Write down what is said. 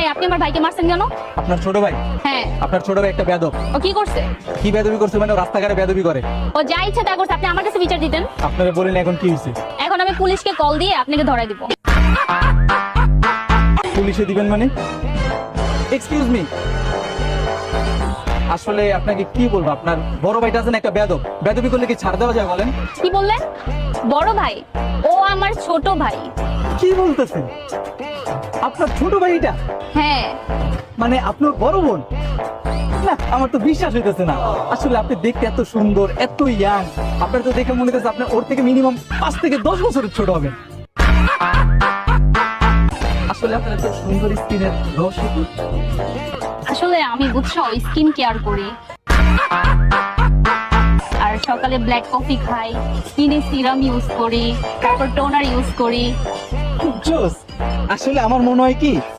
এই আপনি আমার ভাইকে মারছেন কেন? আপনার ছোট ভাই? হ্যাঁ। আপনার ছোট ভাই একটা বেয়াদব। ও কি করছে? কি বেয়াদবি করছে মানে? ও রাস্তাঘাটে বেয়াদবি করে। ও যা ইচ্ছা তা করছে, আপনি আমার কাছে বিচার দিতেন। আপনারা বলেন এখন কি হয়েছে? এখন আমি পুলিশকে কল দিয়ে আপনাকে ধরাই দিব। পুলিশে দিবেন মানে? এক্সকিউজ মি, আসলে আপনাকে কি বলবো, আপনার বড় ভাইটা আছেন একটা বেয়াদব। বেয়াদবি করলে কি ছাড় দেওয়া যায় বলেন? কি বললেন? বড় ভাই? ও আমার ছোট ভাই। কি বলতেছেন? আপনার ছোট ভাই এটা? হ্যাঁ। মানে আপনার বড় বোন? না, আমার তো বিশ্বাস হইতেছে না। আসলে আপনি দেখতে এত সুন্দর, এত ইয়াং, আপনার তো দেখে মনে হচ্ছে আপনার ওর থেকে মিনিমাম 5 থেকে 10 বছরের ছোট হবেন। আসলে আপনার এত সুন্দর স্কিনের রহস্য কি? আসলে আমি বুঝছো স্কিন কেয়ার করি, আর সকালে ব্ল্যাক কফি খাই, স্কিনে সিরাম ইউজ করি, তারপর টোনার ইউজ করি। জোস। আসলে আমার মনে হয় কি